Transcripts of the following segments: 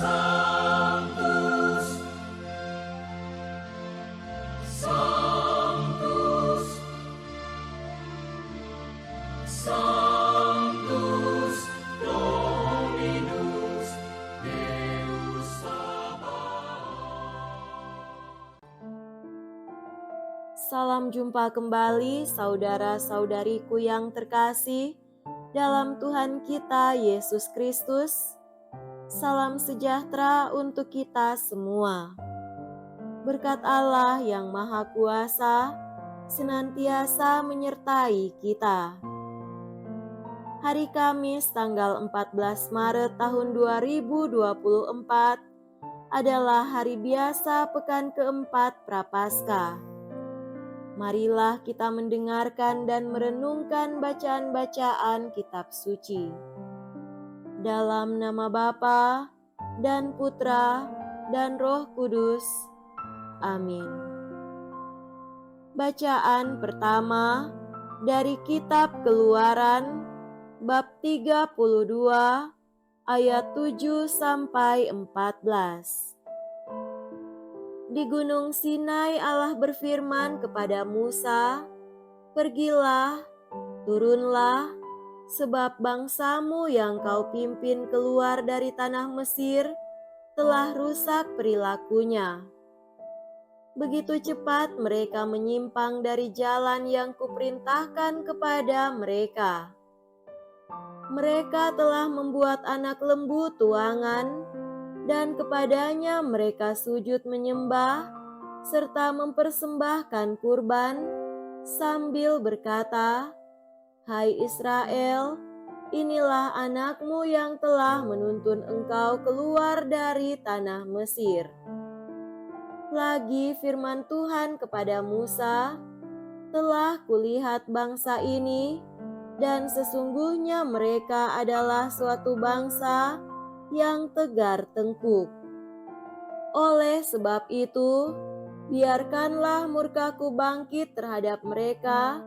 Sanctus, Sanctus, Sanctus Dominus Deus Sabaoth. Salam jumpa kembali saudara-saudariku yang terkasih dalam Tuhan kita Yesus Kristus. Salam sejahtera untuk kita semua. Berkat Allah yang Maha Kuasa senantiasa menyertai kita. Hari Kamis tanggal 14 Maret tahun 2024 adalah hari biasa pekan keempat Prapaskah. Marilah kita mendengarkan dan merenungkan bacaan-bacaan kitab suci. Dalam nama Bapa dan Putra dan Roh Kudus. Amin. Bacaan pertama dari kitab Keluaran bab 32 ayat 7 sampai 14. Di Gunung Sinai Allah berfirman kepada Musa, "Pergilah, turunlah, sebab bangsamu yang kau pimpin keluar dari tanah Mesir telah rusak perilakunya. Begitu cepat mereka menyimpang dari jalan yang kuperintahkan kepada mereka. Mereka telah membuat anak lembu tuangan, dan kepadanya mereka sujud menyembah, serta mempersembahkan kurban, sambil berkata, 'Hai Israel, inilah anakmu yang telah menuntun engkau keluar dari tanah Mesir.' Lagi firman Tuhan kepada Musa, 'Telah kulihat bangsa ini, dan sesungguhnya mereka adalah suatu bangsa yang tegar tengkuk. Oleh sebab itu, biarkanlah murkaku bangkit terhadap mereka,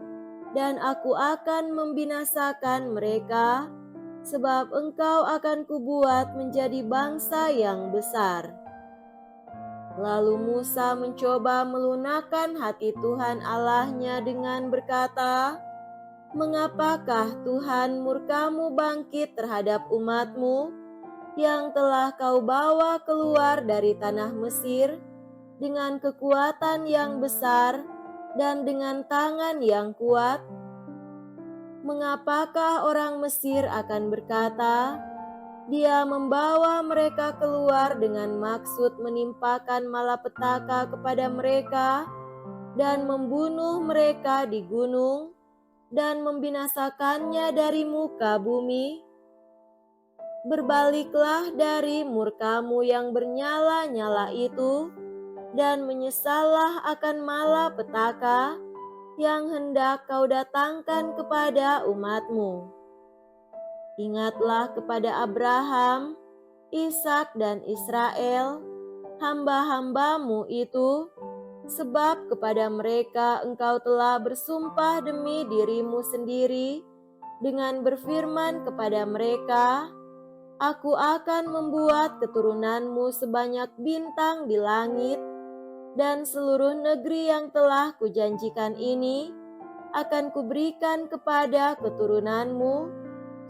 dan aku akan membinasakan mereka, sebab engkau akan kubuat menjadi bangsa yang besar.' Lalu Musa mencoba melunakkan hati Tuhan Allahnya dengan berkata, 'Mengapakah Tuhan murkamu bangkit terhadap umatmu yang telah kau bawa keluar dari tanah Mesir dengan kekuatan yang besar dan dengan tangan yang kuat? Mengapakah orang Mesir akan berkata, Dia membawa mereka keluar dengan maksud menimpakan malapetaka kepada mereka dan membunuh mereka di gunung dan membinasakannya dari muka bumi? Berbaliklah dari murkamu yang bernyala-nyala itu, dan menyesallah akan malapetaka yang hendak kau datangkan kepada umatmu. Ingatlah kepada Abraham, Ishak dan Israel, hamba-hambamu itu, sebab kepada mereka engkau telah bersumpah demi dirimu sendiri, dengan berfirman kepada mereka, Aku akan membuat keturunanmu sebanyak bintang di langit, dan seluruh negeri yang telah kujanjikan ini akan kuberikan kepada keturunanmu,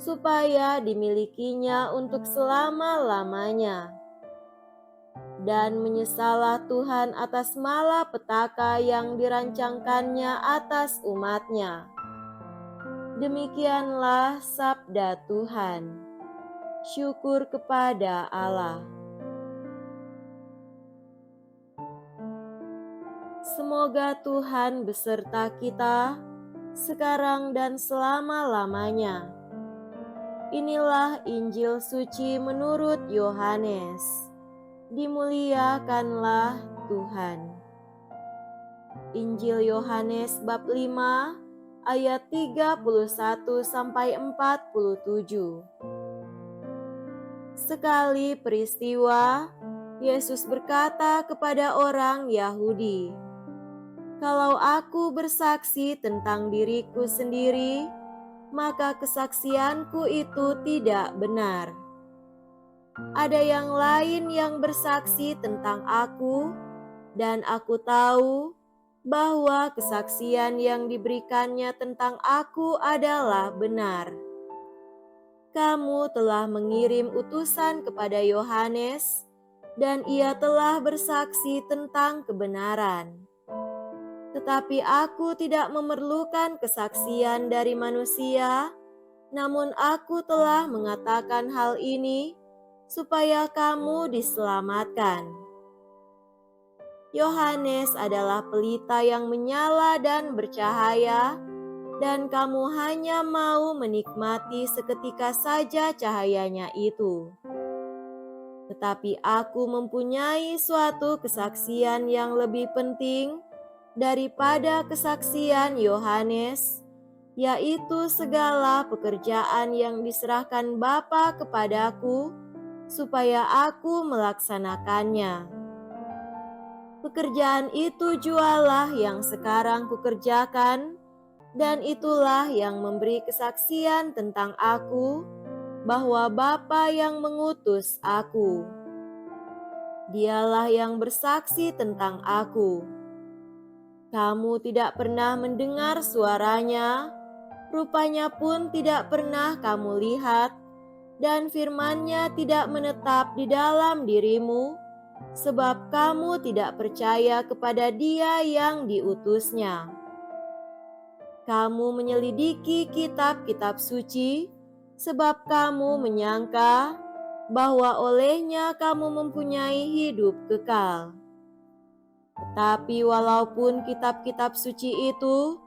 supaya dimilikinya untuk selama-lamanya. Dan menyesallah Tuhan atas malapetaka yang dirancangkannya atas umatnya." Demikianlah sabda Tuhan. Syukur kepada Allah. Semoga Tuhan beserta kita sekarang dan selama-lamanya. Inilah Injil suci menurut Yohanes. Dimuliakanlah Tuhan. Injil Yohanes bab 5 ayat 31 sampai 47. Sekali peristiwa, Yesus berkata kepada orang Yahudi, "Kalau aku bersaksi tentang diriku sendiri, maka kesaksianku itu tidak benar. ada yang lain yang bersaksi tentang aku, dan aku tahu bahwa kesaksian yang diberikannya tentang aku adalah benar. Kamu telah mengirim utusan kepada Yohanes, dan ia telah bersaksi tentang kebenaran. Tetapi aku tidak memerlukan kesaksian dari manusia, namun aku telah mengatakan hal ini supaya kamu diselamatkan. Yohanes adalah pelita yang menyala dan bercahaya, dan kamu hanya mau menikmati seketika saja cahayanya itu. Tetapi aku mempunyai suatu kesaksian yang lebih penting daripada kesaksian Yohanes, yaitu segala pekerjaan yang diserahkan Bapa kepadaku, supaya aku melaksanakannya. Pekerjaan itu jualah yang sekarang kukerjakan, dan itulah yang memberi kesaksian tentang aku, bahwa Bapa yang mengutus aku. Dialah yang bersaksi tentang aku. Kamu tidak pernah mendengar suaranya, rupanya pun tidak pernah kamu lihat, dan firman-Nya tidak menetap di dalam dirimu, sebab kamu tidak percaya kepada Dia yang diutusnya. Kamu menyelidiki kitab-kitab suci, sebab kamu menyangka bahwa olehnya kamu mempunyai hidup kekal. Tetapi walaupun kitab-kitab suci itu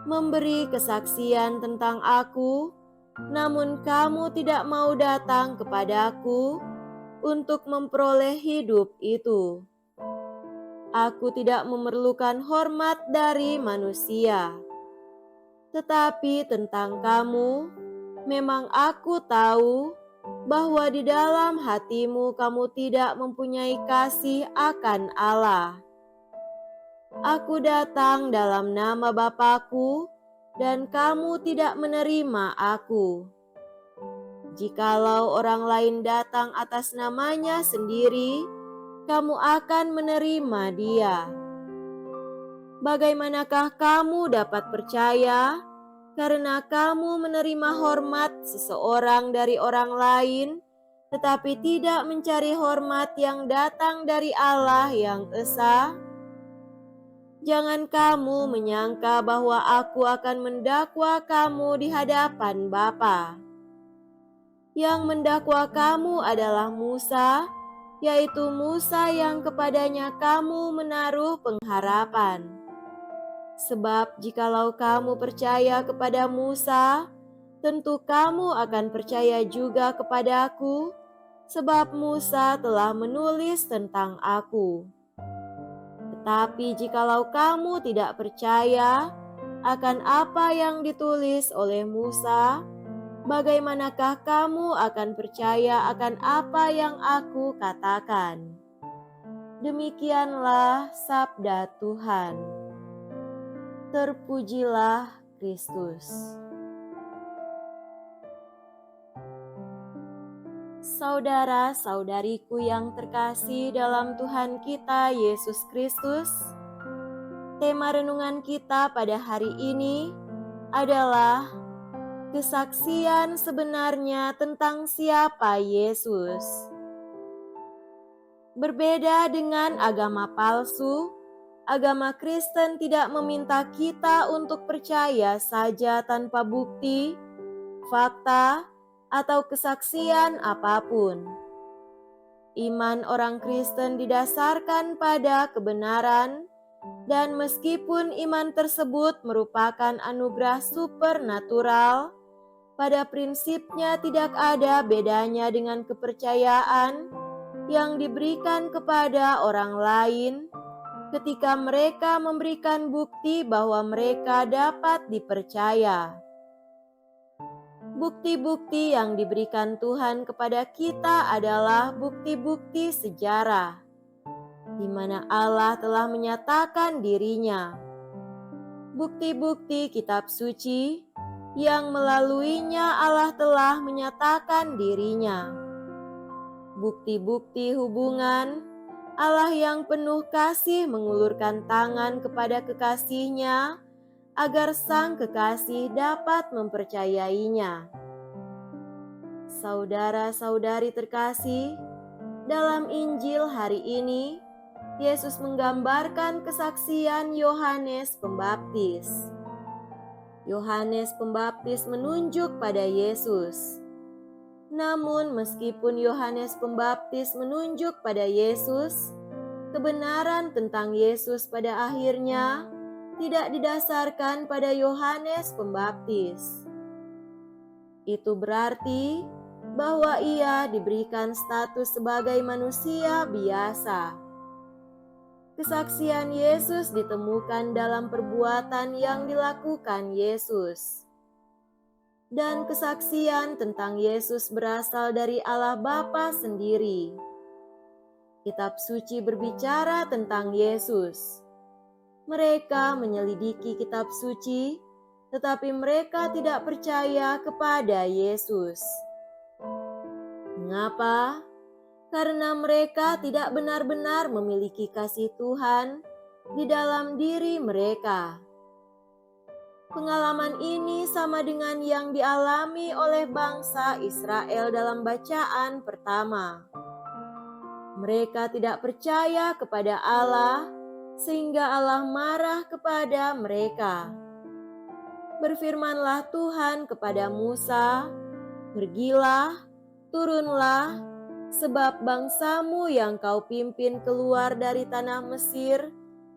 memberi kesaksian tentang aku, namun kamu tidak mau datang kepadaku untuk memperoleh hidup itu. Aku tidak memerlukan hormat dari manusia. Tetapi tentang kamu, memang aku tahu bahwa di dalam hatimu kamu tidak mempunyai kasih akan Allah. Aku datang dalam nama Bapa-Ku, dan kamu tidak menerima aku. Jikalau orang lain datang atas namanya sendiri, kamu akan menerima dia. Bagaimanakah kamu dapat percaya karena kamu menerima hormat seseorang dari orang lain, tetapi tidak mencari hormat yang datang dari Allah yang esa? Jangan kamu menyangka bahwa aku akan mendakwa kamu di hadapan Bapa. Yang mendakwa kamu adalah Musa, yaitu Musa yang kepadanya kamu menaruh pengharapan. Sebab jikalau kamu percaya kepada Musa, tentu kamu akan percaya juga kepadaku, sebab Musa telah menulis tentang aku. Tetapi jikalau kamu tidak percaya akan apa yang ditulis oleh Musa, bagaimanakah kamu akan percaya akan apa yang aku katakan? Demikianlah sabda Tuhan. Terpujilah Kristus. Saudara-saudariku yang terkasih dalam Tuhan kita Yesus Kristus, tema renungan kita pada hari ini adalah kesaksian sebenarnya tentang siapa Yesus. Berbeda dengan agama palsu, agama Kristen tidak meminta kita untuk percaya saja tanpa bukti, fakta, atau kesaksian apapun. Iman orang Kristen didasarkan pada kebenaran, dan meskipun iman tersebut merupakan anugerah supernatural, pada prinsipnya tidak ada bedanya dengan kepercayaan yang diberikan kepada orang lain ketika mereka memberikan bukti bahwa mereka dapat dipercaya. Bukti-bukti yang diberikan Tuhan kepada kita adalah bukti-bukti sejarah, di mana Allah telah menyatakan dirinya. Bukti-bukti kitab suci yang melaluinya Allah telah menyatakan dirinya. bukti-bukti hubungan, Allah yang penuh kasih mengulurkan tangan kepada kekasihnya agar sang kekasih dapat mempercayainya. Saudara-saudari terkasih, dalam Injil hari ini, Yesus menggambarkan kesaksian Yohanes Pembaptis. Yohanes Pembaptis menunjuk pada Yesus. Namun meskipun Yohanes Pembaptis menunjuk pada Yesus, kebenaran tentang Yesus pada akhirnya tidak didasarkan pada Yohanes Pembaptis. Itu berarti bahwa ia diberikan status sebagai manusia biasa. Kesaksian Yesus ditemukan dalam perbuatan yang dilakukan Yesus. Dan kesaksian tentang Yesus berasal dari Allah Bapa sendiri. Kitab suci berbicara tentang Yesus. Mereka menyelidiki kitab suci, tetapi mereka tidak percaya kepada Yesus. Mengapa? Karena mereka tidak benar-benar memiliki kasih Tuhan di dalam diri mereka. Pengalaman ini sama dengan yang dialami oleh bangsa Israel dalam bacaan pertama. Mereka tidak percaya kepada Allah, sehingga Allah marah kepada mereka. Berfirmanlah Tuhan kepada Musa, "Pergilah, turunlah, sebab bangsamu yang kau pimpin keluar dari tanah Mesir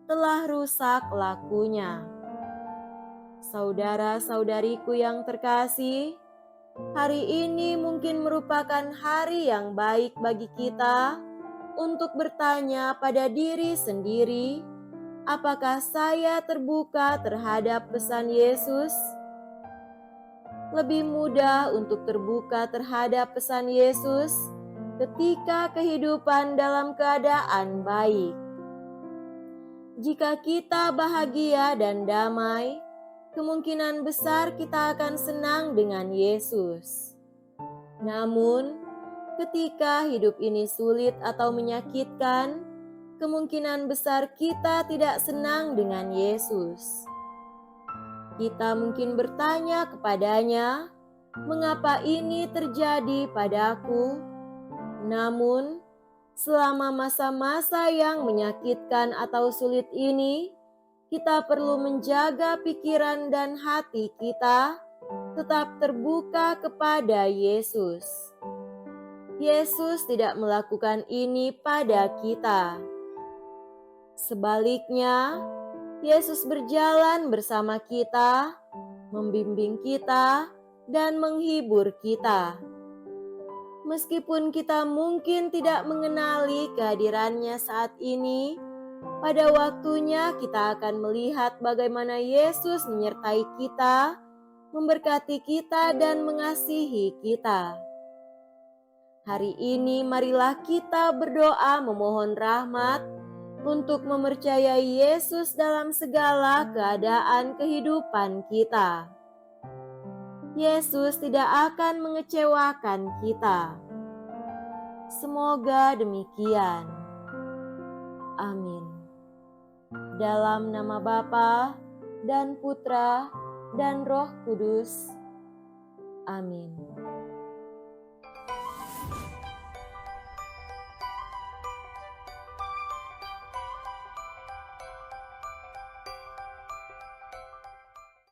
telah rusak lakunya." Saudara-saudariku yang terkasih, hari ini mungkin merupakan hari yang baik bagi kita untuk bertanya pada diri sendiri, apakah saya terbuka terhadap pesan Yesus? Lebih mudah untuk terbuka terhadap pesan Yesus ketika kehidupan dalam keadaan baik. Jika kita bahagia dan damai, kemungkinan besar kita akan senang dengan Yesus. Namun, ketika hidup ini sulit atau menyakitkan, kemungkinan besar kita tidak senang dengan Yesus. Kita mungkin bertanya kepadanya, "Mengapa ini terjadi padaku?" Namun, selama masa-masa yang menyakitkan atau sulit ini, kita perlu menjaga pikiran dan hati kita tetap terbuka kepada Yesus. Yesus tidak melakukan ini pada kita. Sebaliknya, Yesus berjalan bersama kita, membimbing kita, dan menghibur kita. Meskipun kita mungkin tidak mengenali kehadirannya saat ini, pada waktunya kita akan melihat bagaimana Yesus menyertai kita, memberkati kita, dan mengasihi kita. Hari ini marilah kita berdoa memohon rahmat untuk mempercayai Yesus dalam segala keadaan kehidupan kita. Yesus tidak akan mengecewakan kita. Semoga demikian. Amin. Dalam nama Bapa dan Putra dan Roh Kudus. Amin.